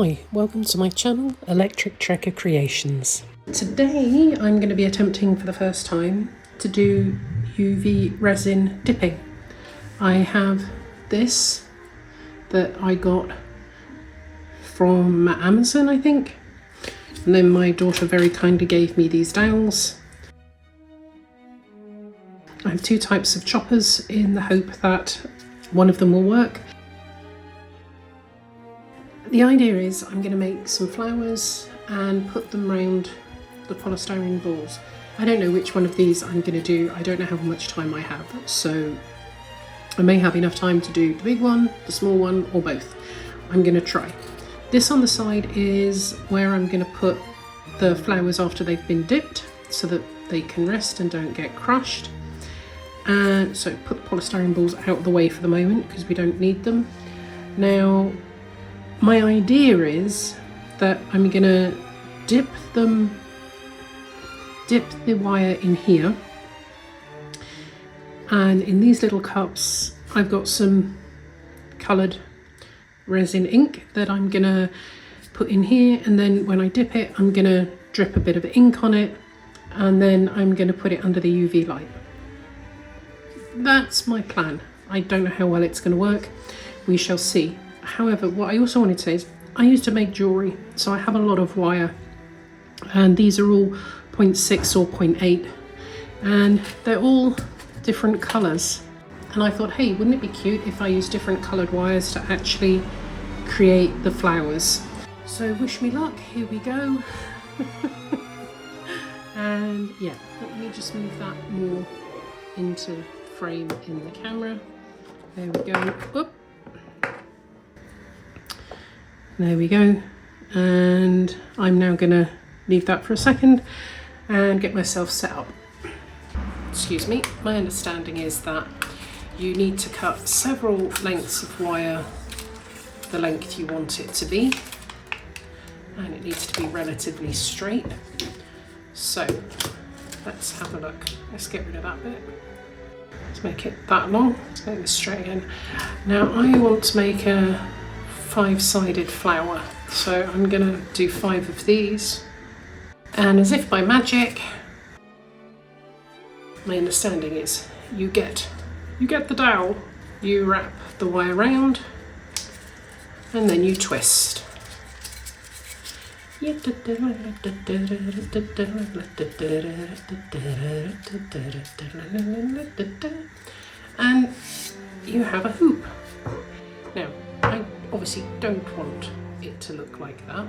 Hi, welcome to my channel, Electric Trekker Creations. Today I'm going to be attempting for the first time to do UV resin dipping. I have this that I got from Amazon, I think, and then my daughter very kindly gave me these dowels. I have two types of choppers in the hope that one of them will work. The idea is I'm going to make some flowers and put them around the polystyrene balls. I don't know which one of these I'm going to do. I don't know how much time I have, so I may have enough time to do the big one, the small one, or both. I'm going to try. This on the side is where I'm going to put the flowers after they've been dipped so that they can rest and don't get crushed. And so put the polystyrene balls out of the way for the moment because we don't need them. Now, my idea is that I'm gonna dip the wire in here, and in these little cups I've got some coloured resin ink that I'm gonna put in here, and then when I dip it I'm gonna drip a bit of ink on it, and then I'm gonna put it under the UV light. That's my plan. I don't know how well it's gonna work. We shall see. However, what I also wanted to say is I used to make jewellery, so I have a lot of wire, and these are all 0.6 or 0.8, and they're all different colours. And I thought, hey, wouldn't it be cute if I used different coloured wires to actually create the flowers? So wish me luck, here we go. And yeah, let me just move that more into frame in the camera. There we go. Oop. There we go, and I'm now going to leave that for a second and get myself set up. Excuse me, my understanding is that you need to cut several lengths of wire the length you want it to be, and it needs to be relatively straight. So let's have a look. Let's get rid of that bit. Let's make it that long. Let's make this straight again. Now I want to make a 5-sided flower, so I'm gonna do 5 of these, and as if by magic, my understanding is you get the dowel, you wrap the wire around, and then you twist. And you have a hoop. Now, I obviously don't want it to look like that.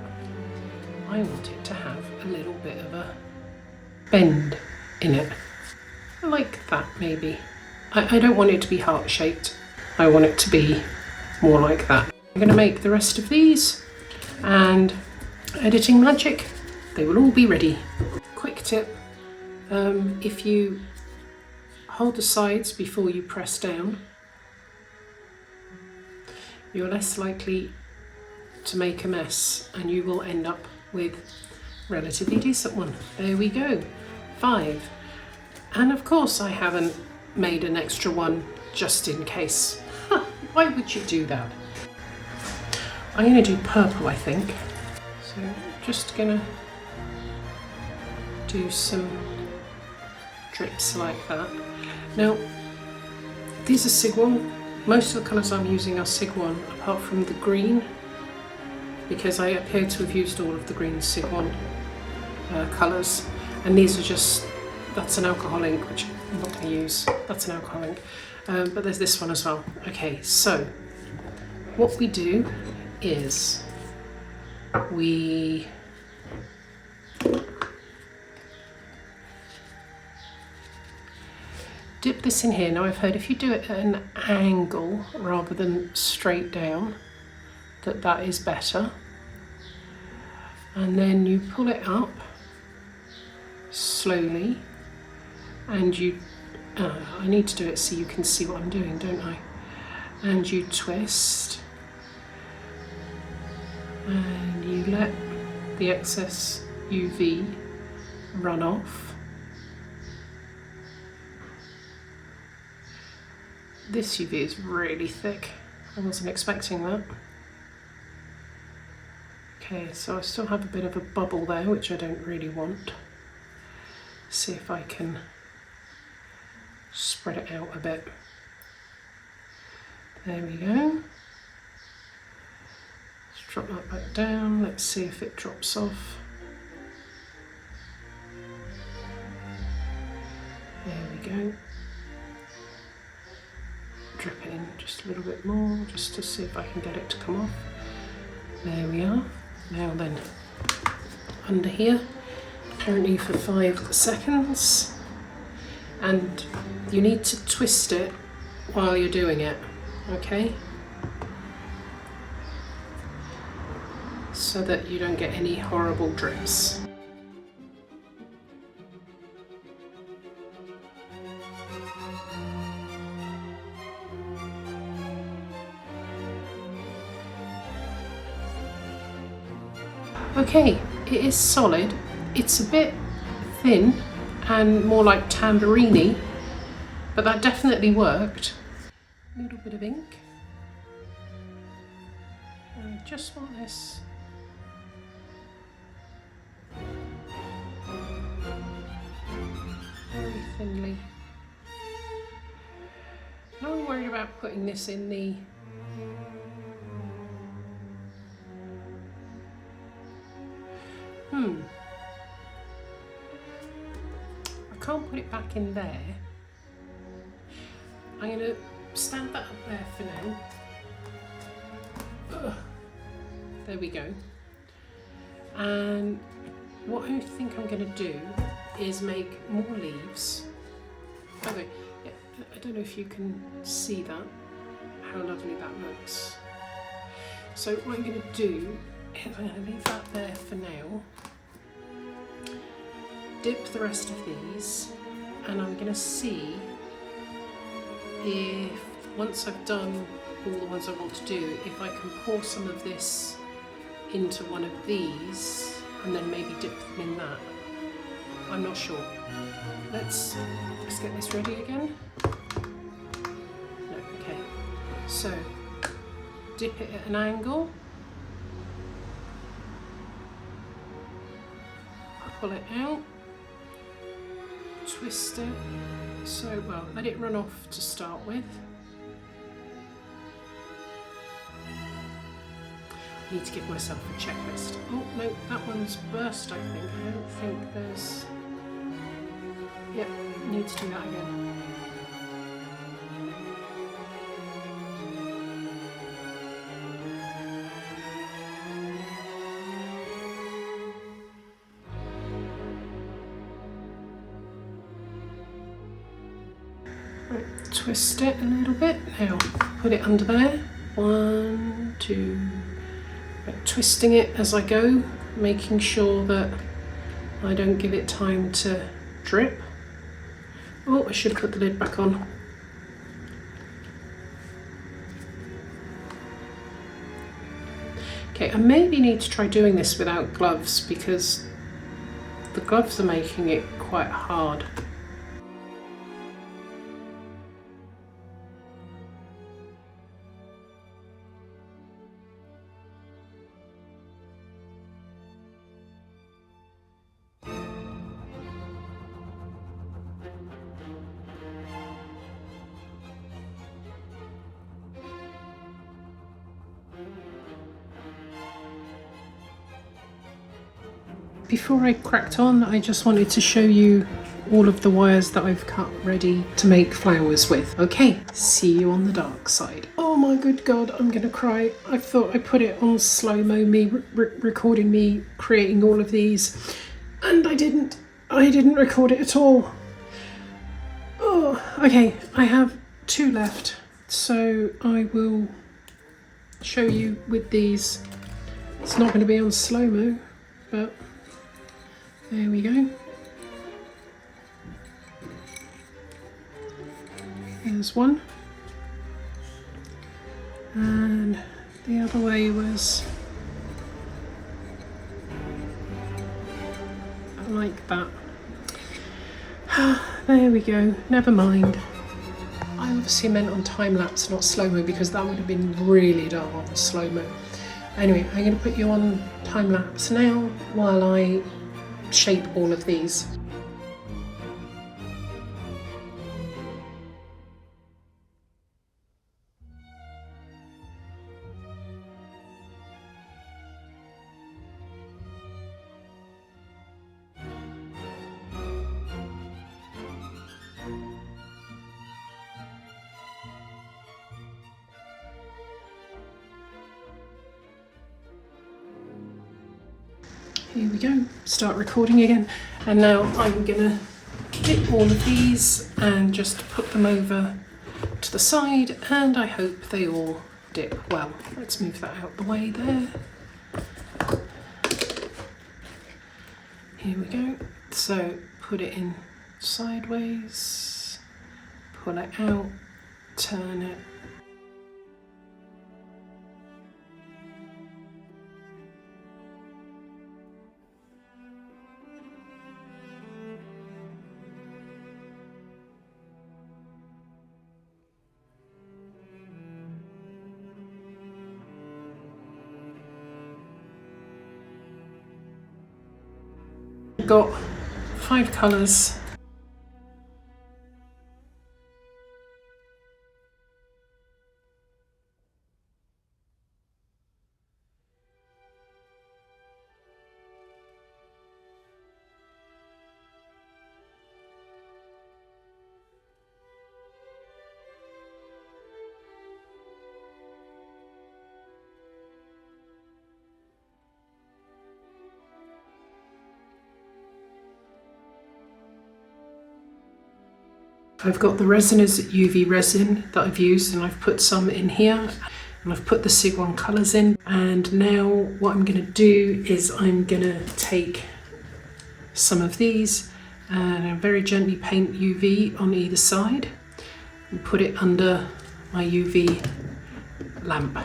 I want it to have a little bit of a bend in it. Like that, maybe. I don't want it to be heart-shaped. I want it to be more like that. I'm going to make the rest of these, and editing magic, they will all be ready. Quick tip, if you hold the sides before you press down, you're less likely to make a mess, and you will end up with a relatively decent one. There we go, 5. And of course I haven't made an extra one just in case. Why would you do that? I'm going to do purple, I think. So just gonna do some drips like that. Now, these are Sig 1. Most of the colours I'm using are Sig 1, apart from the green, because I appear to have used all of the green Sig 1 colours, and these are just, that's an alcohol ink, which I'm not going to use, that's an alcohol ink, but there's this one as well. Okay, so what we do is we dip this in here. Now I've heard if you do it at an angle rather than straight down, that is better. And then you pull it up slowly, and you, I need to do it so you can see what I'm doing, don't I? And you twist, and you let the excess UV run off. This UV is really thick. I wasn't expecting that. Okay, so I still have a bit of a bubble there, which I don't really want. See if I can spread it out a bit. There we go. Let's drop that back down. Let's see if it drops off. There we go. Drip it in just a little bit more, just to see if I can get it to come off. There we are. Now then, under here, apparently for 5 seconds. And you need to twist it while you're doing it, okay? So that you don't get any horrible drips. Okay, it is solid. It's a bit thin and more like tambourine-y, but that definitely worked. A little bit of ink. And I just want this very thinly. Now I'm worried about putting this in the I can't put it back in there. I'm going to stand that up there for now. Ugh. There we go. And what I think I'm going to do is make more leaves. Okay, yeah, I don't know if you can see that, how lovely that looks. So what I'm going to do is I'm going to leave that there for now. Dip the rest of these, and I'm going to see if, once I've done all the ones I want to do, if I can pour some of this into one of these and then maybe dip them in that. I'm not sure. Let's get this ready again. No, okay. So dip it at an angle. Pull it out. Twist it, so well, let it run off to start with. I need to give myself a checklist. Oh no, that one's burst, I think. I don't think there's... Yep, need to do that again. Twist it a little bit. Now put it under there. 1, 2. Twisting it as I go, making sure that I don't give it time to drip. Oh, I should put the lid back on. Okay, I maybe need to try doing this without gloves because the gloves are making it quite hard. Before I cracked on, I just wanted to show you all of the wires that I've cut ready to make flowers with. Okay, see you on the dark side. Oh my good God, I'm gonna cry. I thought I put it on slow-mo, me recording me creating all of these, and I didn't record it at all. Oh, okay, I have 2 left, so I will show you with these. It's not going to be on slow-mo, but there we go. There's one. And the other way was like that. There we go, never mind. I obviously meant on time lapse, not slow-mo, because that would have been really dull on slow-mo. Anyway, I'm going to put you on time lapse now while I shape all of these. Here we go, start recording again. And now I'm gonna get all of these and just put them over to the side, and I hope they all dip well. Let's move that out the way there. Here we go. So put it in sideways, pull it out, turn it. Got 5 colours. I've got the resiners UV resin that I've used, and I've put some in here, and I've put the Sig 1 colours in. And now what I'm going to do is I'm going to take some of these and I very gently paint UV on either side and put it under my UV lamp.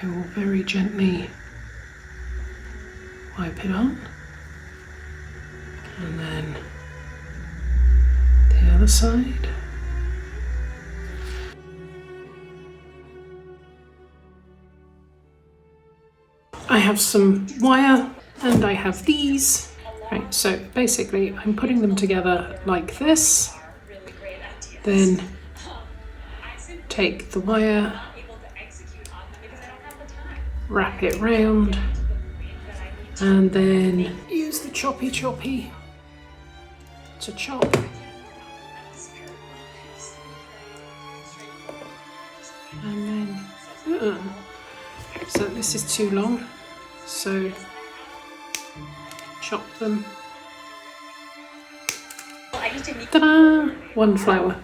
I will very gently wipe it on, and then the other side. I have some wire and I have these. Right, so basically I'm putting them together like this, then take the wire, wrap it round, and then use the choppy to chop. And then, so this is too long, so chop them. Ta-da! One flower.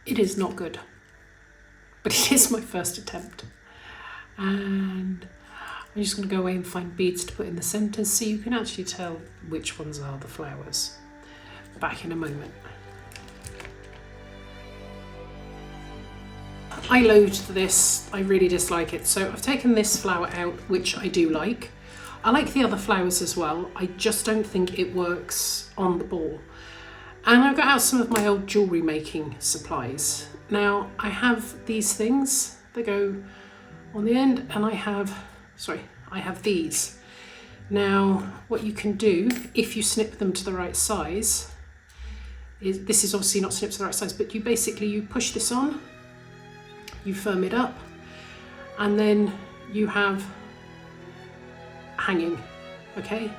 It is not good, but it is my first attempt. And I'm just going to go away and find beads to put in the centres so you can actually tell which ones are the flowers. Back in a moment. I loathe this, I really dislike it. So I've taken this flower out, which I do like. I like the other flowers as well, I just don't think it works on the ball. And I've got out some of my old jewellery making supplies. Now I have these things that go on the end, and I have these. Now what you can do, if you snip them to the right size, is, this is obviously not snipped to the right size, but you push this on, you firm it up, and then you have hanging, okay?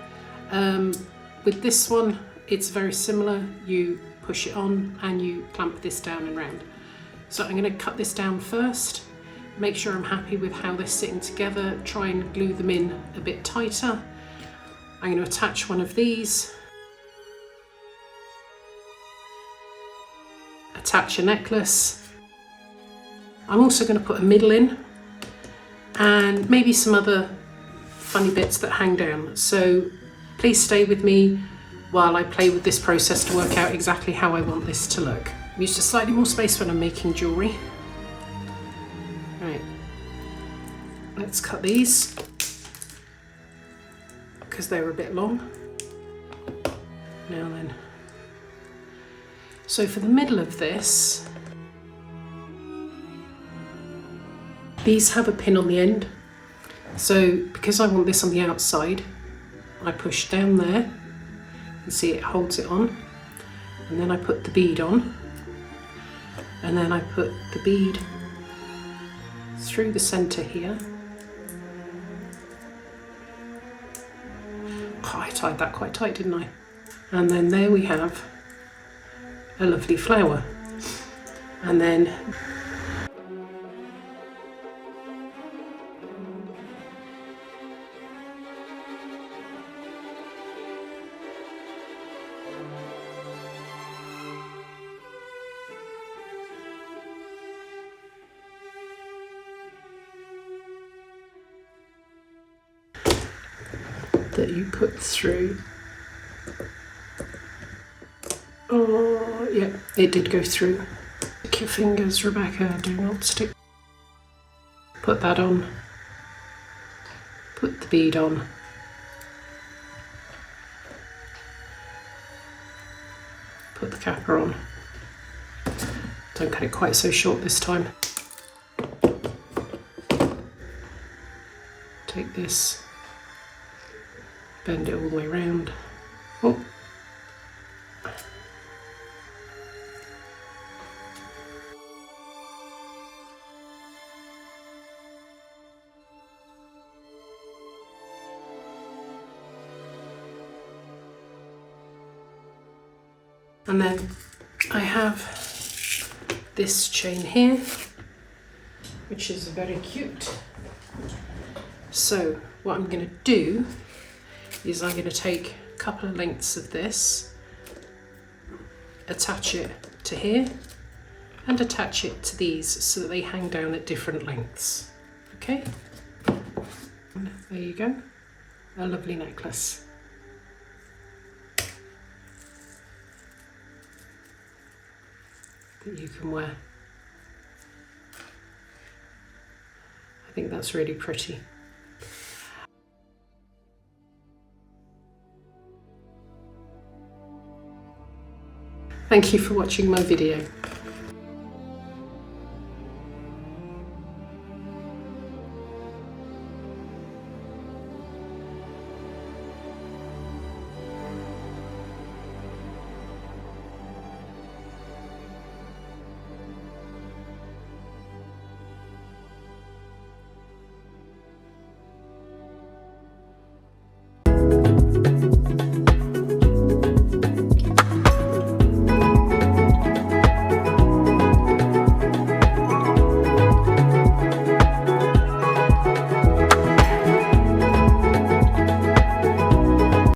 With this one, it's very similar. You push it on and you clamp this down and round. So I'm going to cut this down first, make sure I'm happy with how they're sitting together, try and glue them in a bit tighter. I'm going to attach one of these attach a necklace. I'm also going to put a middle in and maybe some other funny bits that hang down. So please stay with me while I play with this process to work out exactly how I want this to look. I'm used to slightly more space when I'm making jewellery. Right, let's cut these because they're a bit long. Now then, so for the middle of this, these have a pin on the end. So because I want this on the outside, I push down there and see it holds it on, and then I put the bead on, and then I put the bead through the center here. Oh, I tied that quite tight, didn't I? And then there we have a lovely flower. And then that you put through. Oh, yeah, it did go through. Stick your fingers, Rebecca, do not stick. Put that on. Put the bead on. Put the capper on. Don't cut it quite so short this time. Take this, bend it all the way around. Oh. And then I have this chain here, which is very cute. So what I'm going to do is I'm going to take a couple of lengths of this, attach it to here, and attach it to these so that they hang down at different lengths. Okay, and there you go, a lovely necklace. That you can wear. I think that's really pretty. Thank you for watching my video.